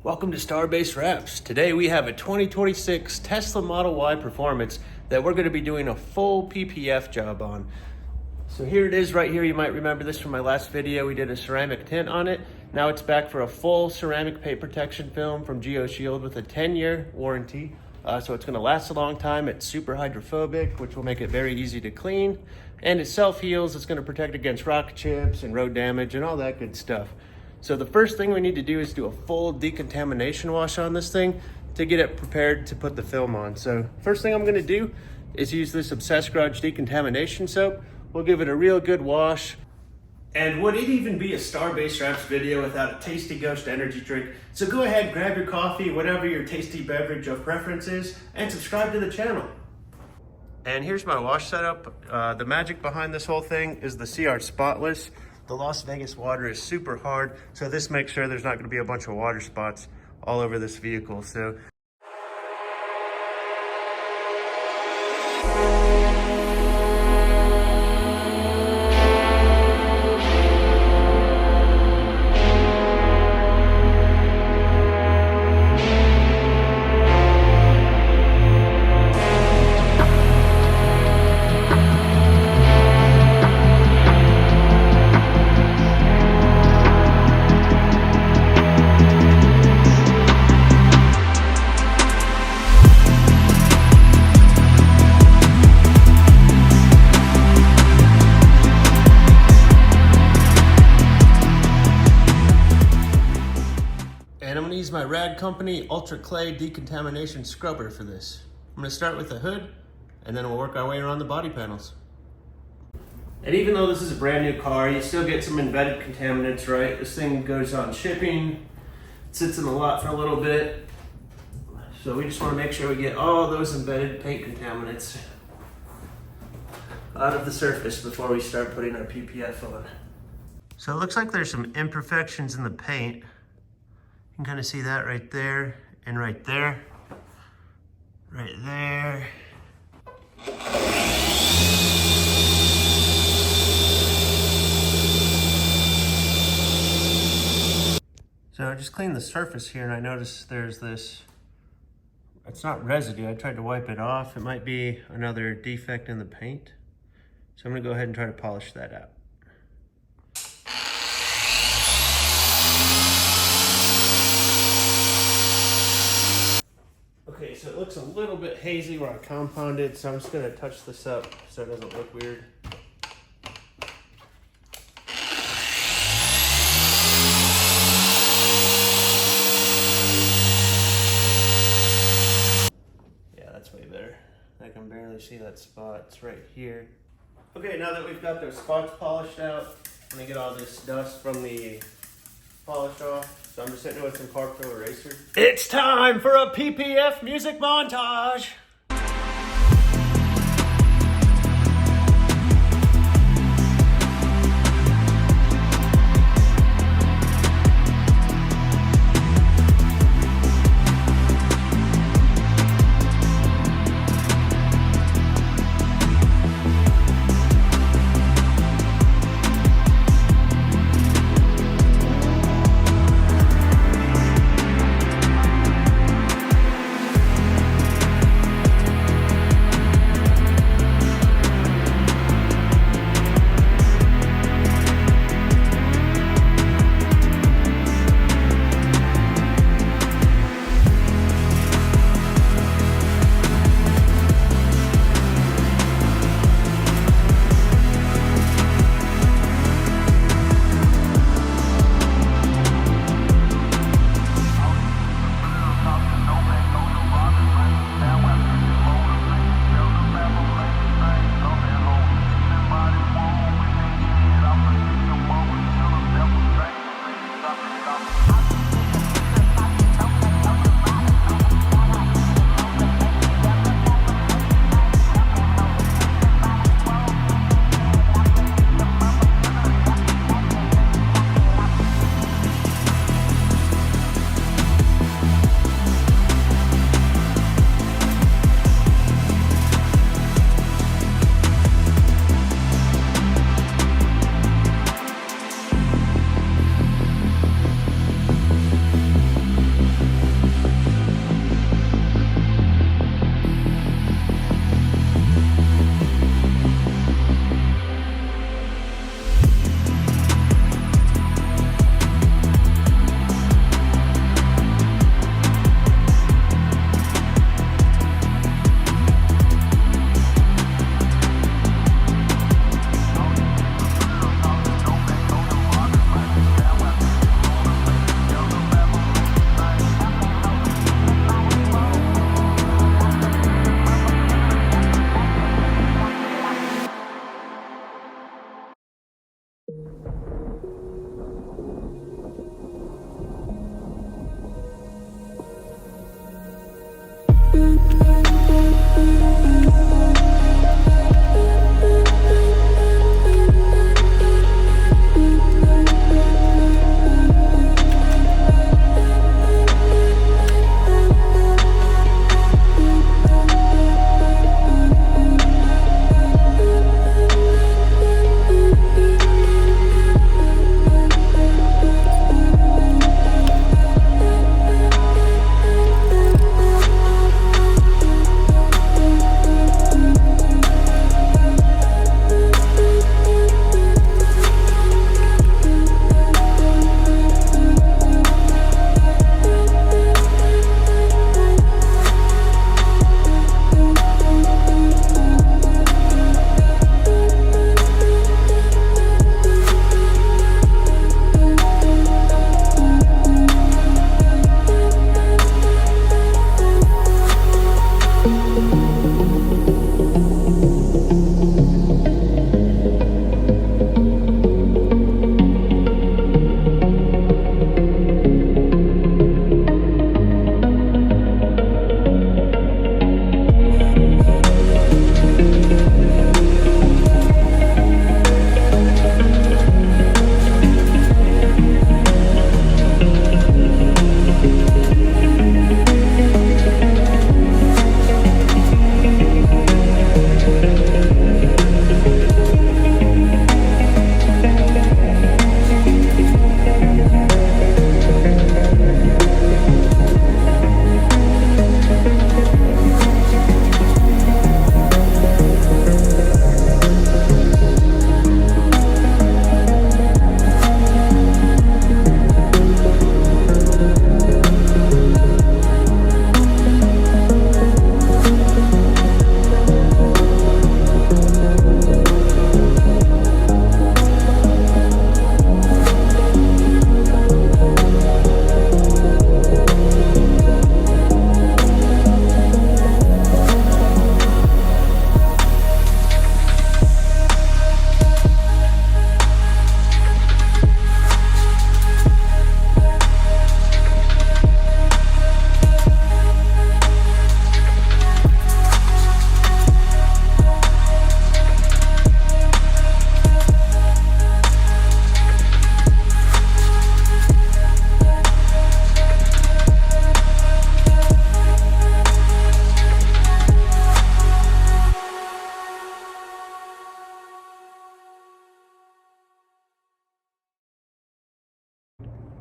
Welcome to Starbase Wraps. Today we have a 2026 Tesla Model Y Performance that we're going to be doing a full PPF job on. So here it is right here. You might remember this from my last video. We did a ceramic tint on it. Now it's back for a full ceramic paint protection film from Geoshield with a 10-year warranty. So it's going to last a long time. It's super hydrophobic, which will make it very easy to clean. And it self-heals. It's going to protect against rock chips and road damage and all that good stuff. So the first thing we need to do is do a full decontamination wash on this thing to get it prepared to put the film on. So first thing I'm gonna do is use this Obsessed Garage decontamination soap. We'll give it a real good wash. And would it even be a Starbase Wraps video without a tasty Ghost energy drink? So go ahead, grab your coffee, whatever your tasty beverage of preference is, and subscribe to the channel. And here's my wash setup. The magic behind this whole thing is the CR Spotless. The Las Vegas water is super hard, so this makes sure there's not going to be a bunch of water spots all over this vehicle. So and I'm going to use my Rad Company Ultra Clay Decontamination Scrubber for this. I'm going to start with the hood, and then we'll work our way around the body panels. And even though this is a brand new car, you still get some embedded contaminants, right? This thing goes on shipping, sits in the lot for a little bit. So we just want to make sure we get all those embedded paint contaminants out of the surface before we start putting our PPF on. So it looks like there's some imperfections in the paint. You can kind of see that right there and right there. Right there. So I just cleaned the surface here and I noticed there's this, it's not residue. I tried to wipe it off. It might be another defect in the paint. So I'm gonna go ahead and try to polish that out. Okay, so it looks a little bit hazy where I compounded, so I'm just gonna touch this up so it doesn't look weird. Yeah, that's way better. I can barely see that spot. It's right here. Okay, now that we've got those spots polished out, I'm gonna get all this dust from the polish off. So I'm just hitting it with some Park Pro eraser. It's time for a PPF music montage.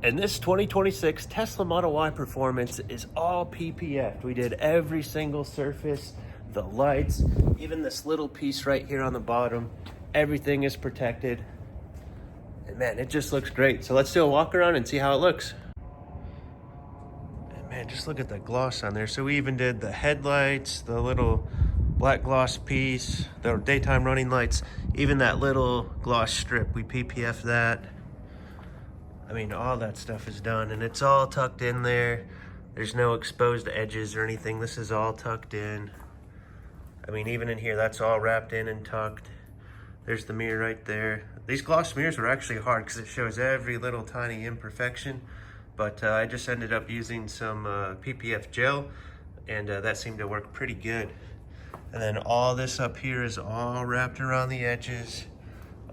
And this 2026 Tesla Model Y Performance is all PPF. We did every single surface, the lights, even this little piece right here on the bottom. Everything is protected. And man, it just looks great. So let's do a walk around and see how it looks. And man, just look at the gloss on there. So we even did the headlights, the little black gloss piece, the daytime running lights, even that little gloss strip, we PPF that. I mean, all that stuff is done and it's all tucked in there. There's no exposed edges or anything. This is all tucked in. I mean, even in here, that's all wrapped in and tucked. There's the mirror right there. These gloss mirrors were actually hard because it shows every little tiny imperfection, but I just ended up using some PPF gel and that seemed to work pretty good. And then all this up here is all wrapped around the edges.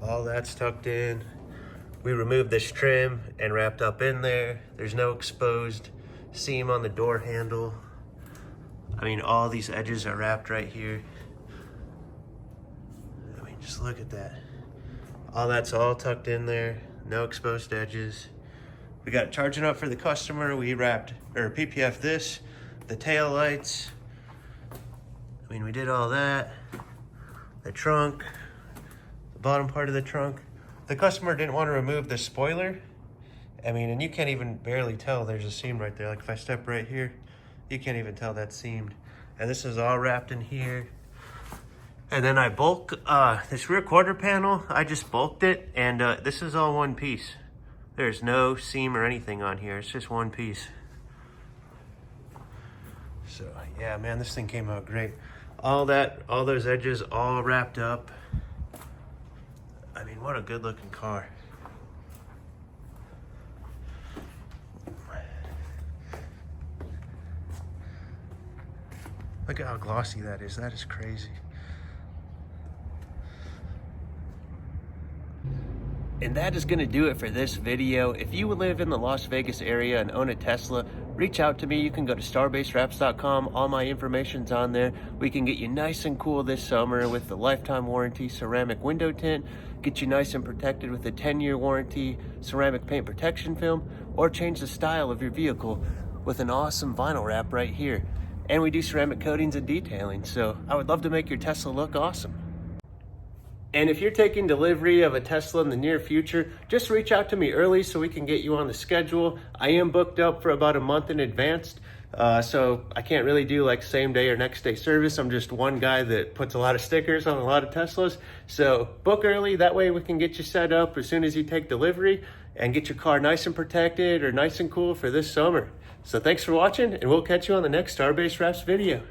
All that's tucked in. We removed this trim and wrapped up in there. There's no exposed seam on the door handle. I mean, all these edges are wrapped right here. I mean, just look at that. All that's all tucked in there. No exposed edges. We got it charging up for the customer. We wrapped, or PPF this, the tail lights. I mean, we did all that. The trunk, the bottom part of the trunk. The customer didn't want to remove the spoiler. I mean, and you can't even barely tell there's a seam right there. Like if I step right here, you can't even tell that's seamed. And this is all wrapped in here. And then I bulk, this rear quarter panel, I just bulked it. And this is all one piece. There's no seam or anything on here. It's just one piece. So yeah, man, this thing came out great. All those edges all wrapped up. I mean, what a good looking car. Look at how glossy that is. That is crazy. And that is going to do it for this video. If you live in the Las Vegas area and own a Tesla, reach out to me. You can go to starbasewraps.com. All my information's on there. We can get you nice and cool this summer with the lifetime warranty ceramic window tint, get you nice and protected with a 10-year warranty ceramic paint protection film, or change the style of your vehicle with an awesome vinyl wrap right here. And we do ceramic coatings and detailing, so I would love to make your Tesla look awesome. And if you're taking delivery of a Tesla in the near future, just reach out to me early so we can get you on the schedule. I am booked up for about a month in advance, so I can't really do like same day or next day service. I'm just one guy that puts a lot of stickers on a lot of Teslas. So book early, that way we can get you set up as soon as you take delivery and get your car nice and protected or nice and cool for this summer. So thanks for watching, and we'll catch you on the next Starbase Wraps video.